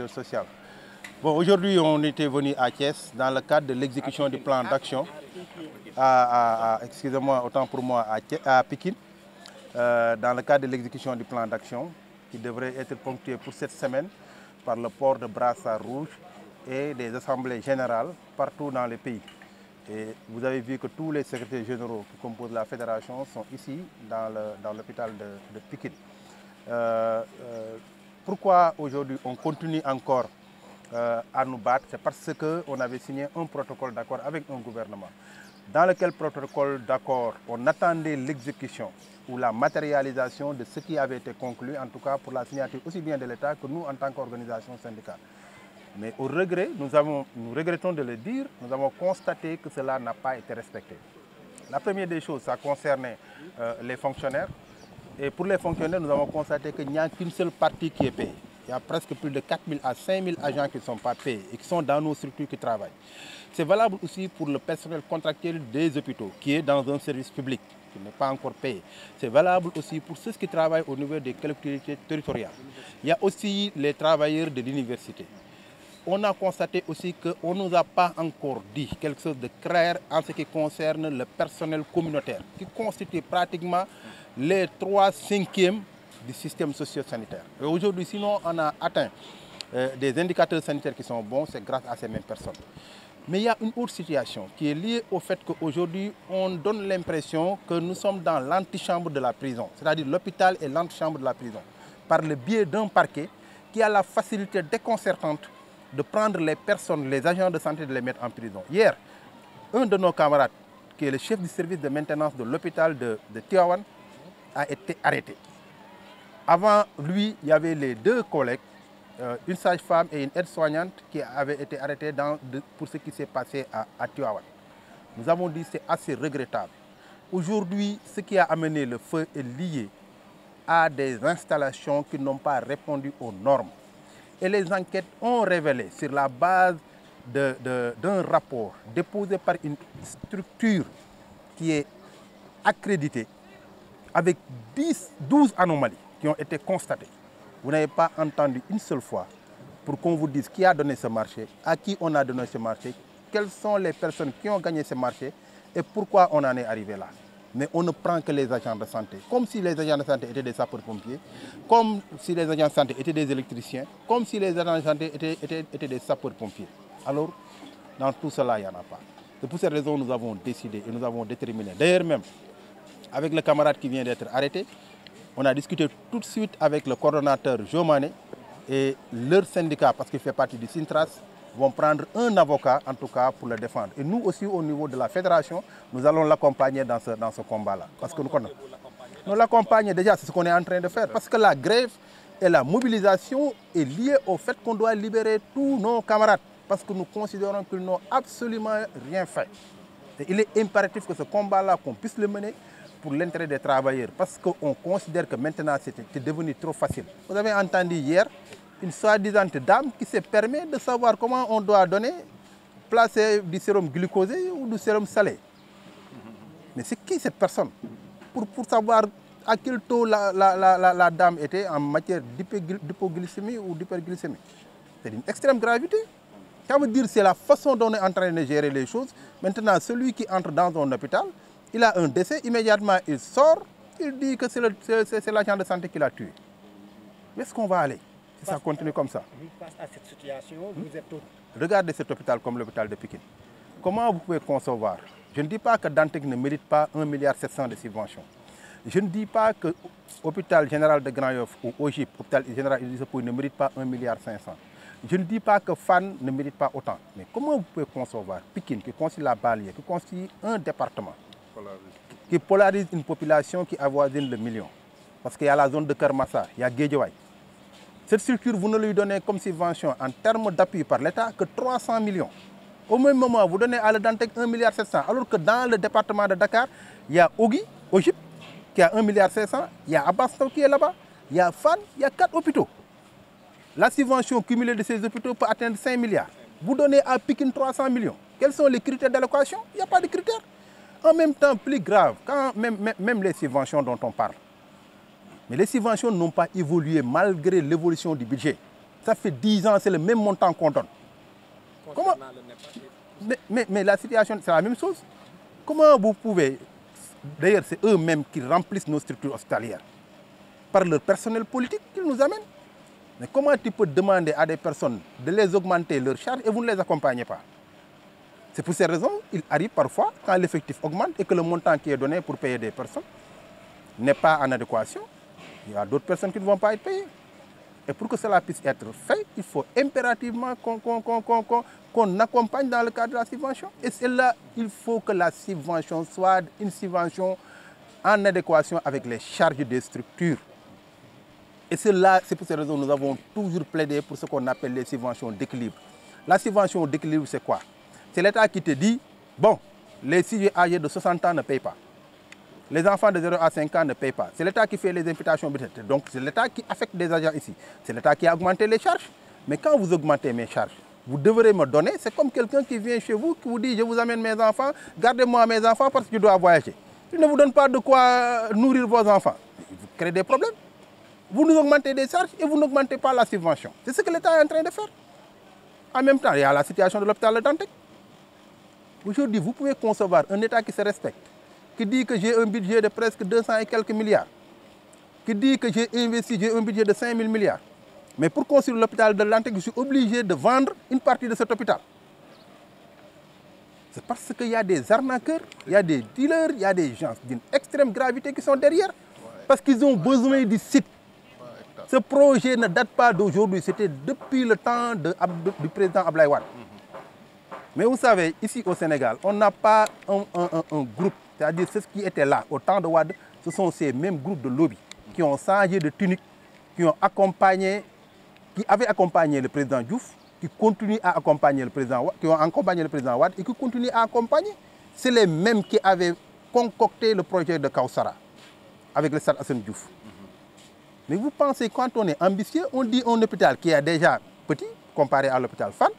Social. Bon, aujourd'hui, on était venu à Thiès dans le cadre de l'exécution du plan d'action, excusez-moi, autant pour moi, à Pikine, dans le cadre de l'exécution du plan d'action qui devrait être ponctué pour cette semaine par le port de brassard rouge et des assemblées générales partout dans le pays. Et vous avez vu que tous les secrétaires généraux qui composent la fédération sont ici dans l'hôpital de Pikine. Pourquoi aujourd'hui on continue encore à nous battre? C'est parce qu'on avait signé un protocole d'accord avec un gouvernement. Dans lequel protocole d'accord, on attendait l'exécution ou la matérialisation de ce qui avait été conclu, en tout cas pour la signature aussi bien de l'État que nous en tant qu'organisation syndicale. Mais au regret, nous regrettons de le dire, nous avons constaté que cela n'a pas été respecté. La première des choses, ça concernait les fonctionnaires. Et pour les fonctionnaires, nous avons constaté qu'il n'y a qu'une seule partie qui est payée. Il y a presque plus de 4 000 à 5 000 agents qui ne sont pas payés et qui sont dans nos structures qui travaillent. C'est valable aussi pour le personnel contractuel des hôpitaux qui est dans un service public qui n'est pas encore payé. C'est valable aussi pour ceux qui travaillent au niveau des collectivités territoriales. Il y a aussi les travailleurs de l'université. On a constaté aussi qu'on ne nous a pas encore dit quelque chose de clair en ce qui concerne le personnel communautaire, qui constitue pratiquement les 3/5 du système socio-sanitaire. Et aujourd'hui, sinon, on a atteint des indicateurs sanitaires qui sont bons, c'est grâce à ces mêmes personnes. Mais il y a une autre situation qui est liée au fait qu'aujourd'hui, on donne l'impression que nous sommes dans l'antichambre de la prison, c'est-à-dire l'hôpital est l'antichambre de la prison, par le biais d'un parquet qui a la facilité déconcertante de prendre les personnes, les agents de santé, de les mettre en prison. Hier, un de nos camarades, qui est le chef du service de maintenance de l'hôpital de Tivaouane, a été arrêté. Avant lui, il y avait les deux collègues, une sage-femme et une aide-soignante qui avaient été arrêtés pour ce qui s'est passé à Tivaouane. Nous avons dit que c'est assez regrettable. Aujourd'hui, ce qui a amené le feu est lié à des installations qui n'ont pas répondu aux normes. Et les enquêtes ont révélé, sur la base d'un rapport déposé par une structure qui est accréditée, avec 12 anomalies qui ont été constatées. Vous n'avez pas entendu une seule fois pour qu'on vous dise qui a donné ce marché, à qui on a donné ce marché, quelles sont les personnes qui ont gagné ce marché et pourquoi on en est arrivé là. Mais on ne prend que les agents de santé, comme si les agents de santé étaient des sapeurs-pompiers, comme si les agents de santé étaient des électriciens, comme si les agents de santé étaient des sapeurs-pompiers. Alors, dans tout cela, il n'y en a pas. C'est pour cette raison que nous avons décidé et nous avons déterminé. D'ailleurs même, avec le camarade qui vient d'être arrêté, on a discuté tout de suite avec le coordonnateur Jomane et leur syndicat, parce qu'il fait partie du Sintras, vont prendre un avocat, en tout cas, pour le défendre. Et nous aussi, au niveau de la fédération, nous allons l'accompagner dans ce combat-là. Parce que nous l'accompagnons déjà, c'est ce qu'on est en train de faire. Parce que la grève et la mobilisation est liée au fait qu'on doit libérer tous nos camarades. Parce que nous considérons qu'ils n'ont absolument rien fait. Et il est impératif que ce combat-là, qu'on puisse le mener pour l'intérêt des travailleurs. Parce qu'on considère que maintenant, c'est devenu trop facile. Vous avez entendu hier une soi-disant dame qui se permet de savoir comment on doit placer du sérum glucosé ou du sérum salé. Mais c'est qui cette personne pour savoir à quel taux la dame était en matière d'hypoglycémie ou d'hyperglycémie? C'est d'une extrême gravité. Ça veut dire que c'est la façon dont on est en train de gérer les choses. Maintenant, celui qui entre dans un hôpital, il a un décès, immédiatement il sort, il dit que c'est l'agent de santé qui l'a tué. Où est-ce qu'on va aller si ça continue comme ça? Face à cette situation, vous êtes tout... Regardez cet hôpital comme l'hôpital de Pikine. Comment vous pouvez concevoir? Je ne dis pas que Dantec ne mérite pas 1,7 milliard de subventions. Je ne dis pas que l'hôpital général de Grand Yoff ou OGIP, l'hôpital général Idrissa Pouye, ne mérite pas 1,5 milliard. Je ne dis pas que FAN ne mérite pas autant. Mais comment vous pouvez concevoir Pikine, qui constitue la banlieue, qui constitue un département, qui polarise une population qui avoisine le million? Parce qu'il y a la zone de Kermassa, il y a Guédiawaye. Cette structure, vous ne lui donnez comme subvention en termes d'appui par l'État que 300 millions. Au même moment, vous donnez à la Dantec 1,7 milliard, alors que dans le département de Dakar, il y a OGIP, qui a 1,5 milliard, il y a Abasto qui est là-bas, il y a FAN, il y a 4 hôpitaux. La subvention cumulée de ces hôpitaux peut atteindre 5 milliards. Vous donnez à Pikine 300 millions. Quels sont les critères d'allocation? Il n'y a pas de critères. En même temps, plus grave, quand même les subventions dont on parle. Mais les subventions n'ont pas évolué malgré l'évolution du budget. Ça fait 10 ans, c'est le même montant qu'on donne. Comment? Mais la situation, c'est la même chose. Comment vous pouvez... D'ailleurs, c'est eux-mêmes qui remplissent nos structures hospitalières par leur personnel politique qu'ils nous amènent. Mais comment tu peux demander à des personnes de les augmenter leurs charges et vous ne les accompagnez pas? C'est pour ces raisons qu'il arrive parfois, quand l'effectif augmente et que le montant qui est donné pour payer des personnes n'est pas en adéquation, il y a d'autres personnes qui ne vont pas être payées. Et pour que cela puisse être fait, il faut impérativement qu'on accompagne dans le cadre de la subvention. Et c'est là il faut que la subvention soit une subvention en adéquation avec les charges des structures. Et c'est pour ces raisons que nous avons toujours plaidé pour ce qu'on appelle les subventions d'équilibre. La subvention d'équilibre, c'est quoi? C'est l'État qui te dit, bon, les sujets âgés de 60 ans ne payent pas. Les enfants de 0 à 5 ans ne payent pas. C'est l'État qui fait les imputations budgétaires. Donc c'est l'État qui affecte des agents ici. C'est l'État qui a augmenté les charges. Mais quand vous augmentez mes charges, vous devrez me donner. C'est comme quelqu'un qui vient chez vous, qui vous dit, je vous amène mes enfants, gardez-moi mes enfants parce que je dois voyager. Il ne vous donne pas de quoi nourrir vos enfants. Vous créez des problèmes. Vous nous augmentez des charges et vous n'augmentez pas la subvention. C'est ce que l'État est en train de faire. En même temps, il y a la situation de l'hôpital de Dantec. Aujourd'hui, vous pouvez concevoir un État qui se respecte, qui dit que j'ai un budget de presque 200 et quelques milliards, qui dit que j'ai un budget de 5 000 milliards. Mais pour construire l'hôpital de Dantec, je suis obligé de vendre une partie de cet hôpital. C'est parce qu'il y a des arnaqueurs, il y a des dealers, il y a des gens d'une extrême gravité qui sont derrière, parce qu'ils ont besoin du site. Ce projet ne date pas d'aujourd'hui, c'était depuis le temps du président Abdoulaye Wade. Mais vous savez, ici au Sénégal, on n'a pas un groupe, c'est-à-dire ceux qui étaient là au temps de Wade, ce sont ces mêmes groupes de lobby qui ont changé de tunique, qui avaient accompagné le président Diouf, qui continuent à accompagner le président Wade, qui ont accompagné le président Wade et qui continuent à accompagner. C'est les mêmes qui avaient concocté le projet de Kawsara avec le stade Assane Diouf. Mais vous pensez, quand on est ambitieux, on dit un hôpital qui est déjà petit, comparé à l'hôpital Fann,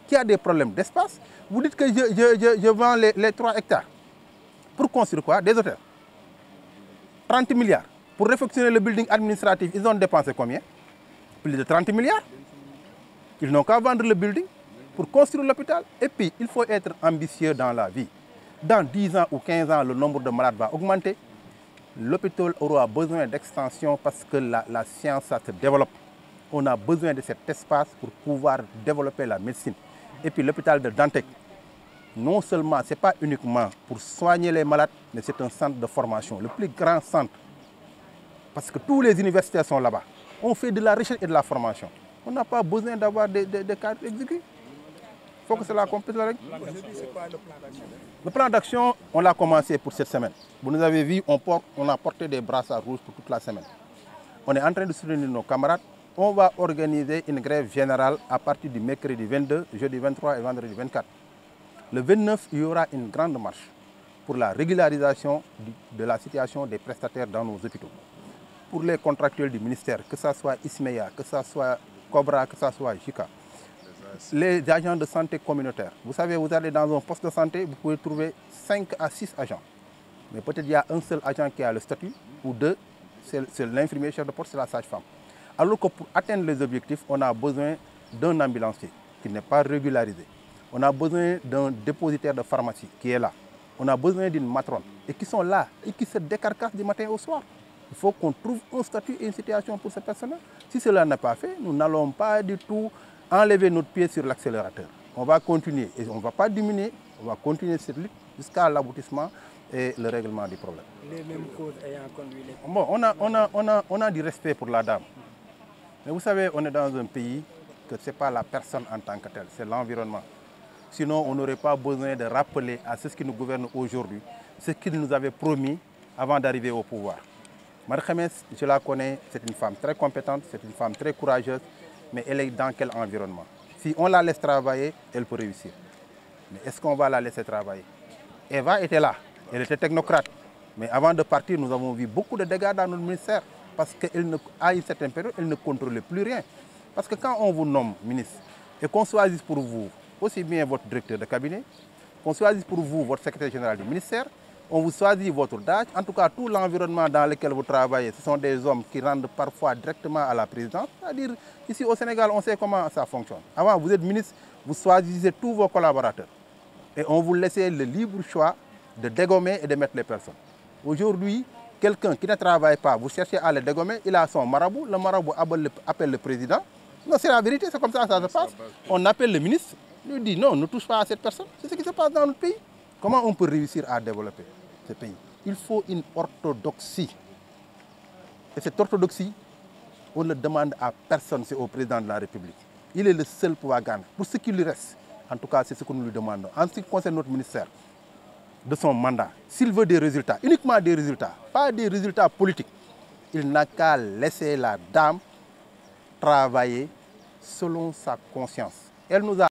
qui a des problèmes d'espace, vous dites que je vends les 3 hectares. Pour construire quoi? Des hôtels. 30 milliards. Pour réfectionner le building administratif, ils ont dépensé combien? Plus de 30 milliards. Ils n'ont qu'à vendre le building pour construire l'hôpital. Et puis, il faut être ambitieux dans la vie. Dans 10 ans ou 15 ans, le nombre de malades va augmenter. L'hôpital aura besoin d'extension parce que la science, ça se développe. On a besoin de cet espace pour pouvoir développer la médecine. Et puis l'hôpital de Dantec, non seulement, ce n'est pas uniquement pour soigner les malades, mais c'est un centre de formation, le plus grand centre. Parce que tous les universitaires sont là-bas. On fait de la recherche et de la formation. On n'a pas besoin d'avoir des cadres exécutifs. Il faut que cela complète la règle. C'est quoi le plan d'action? Le plan d'action, on l'a commencé pour cette semaine. Vous nous avez vu, on a porté des brassards rouges pour toute la semaine. On est en train de soutenir nos camarades. On va organiser une grève générale à partir du mercredi 22, jeudi 23 et vendredi 24. Le 29, il y aura une grande marche pour la régularisation de la situation des prestataires dans nos hôpitaux. Pour les contractuels du ministère, que ce soit Ismeya, que ce soit Cobra, que ce soit JICA. Les agents de santé communautaire. Vous savez, vous allez dans un poste de santé, vous pouvez trouver 5 à 6 agents. Mais peut-être il y a un seul agent qui a le statut, ou 2, c'est l'infirmier chef de poste, c'est la sage-femme. Alors que pour atteindre les objectifs, on a besoin d'un ambulancier qui n'est pas régularisé. On a besoin d'un dépositaire de pharmacie qui est là. On a besoin d'une matrone et qui sont là et qui se décarcassent du matin au soir. Il faut qu'on trouve un statut et une situation pour ces personnes-là. Si cela n'est pas fait, nous n'allons pas du tout enlever notre pied sur l'accélérateur. On va continuer et on ne va pas diminuer, on va continuer cette lutte jusqu'à l'aboutissement et le règlement du problème. Les mêmes causes ayant conduit les... Bon, on a du respect pour la dame. Mais vous savez, on est dans un pays que ce n'est pas la personne en tant que telle, c'est l'environnement. Sinon, on n'aurait pas besoin de rappeler à ceux qui nous gouvernent aujourd'hui ce qu'ils nous avaient promis avant d'arriver au pouvoir. Marie Khemesse, je la connais, c'est une femme très compétente, c'est une femme très courageuse, mais elle est dans quel environnement? Si on la laisse travailler, elle peut réussir. Mais est-ce qu'on va la laisser travailler? Eva était là, elle était technocrate. Mais avant de partir, nous avons vu beaucoup de dégâts dans notre ministère. Parce qu'à une certaine période, elle ne contrôlait plus rien. Parce que quand on vous nomme ministre et qu'on choisisse pour vous aussi bien votre directeur de cabinet, qu'on choisisse pour vous votre secrétaire général du ministère, on vous choisit votre date. En tout cas, tout l'environnement dans lequel vous travaillez, ce sont des hommes qui rendent parfois directement à la présidence. C'est-à-dire, ici au Sénégal, on sait comment ça fonctionne. Avant, vous êtes ministre, vous choisissez tous vos collaborateurs. Et on vous laissait le libre choix de dégommer et de mettre les personnes. Aujourd'hui, quelqu'un qui ne travaille pas, vous cherchez à le dégommer, il a son marabout, le marabout appelle le président. Non, c'est la vérité, c'est comme ça que ça se passe. On appelle le ministre, lui dit non, ne touche pas à cette personne. C'est ce qui se passe dans notre pays. Comment on peut réussir à développer ce pays? Il faut une orthodoxie. Et cette orthodoxie, on ne le demande à personne, c'est au président de la République. Il est le seul pouvoir gagner. Pour ce qui lui reste, en tout cas, c'est ce que nous lui demandons. En ce qui concerne notre ministère, de son mandat, s'il veut des résultats, uniquement des résultats, pas des résultats politiques, il n'a qu'à laisser la dame travailler selon sa conscience. Elle nous a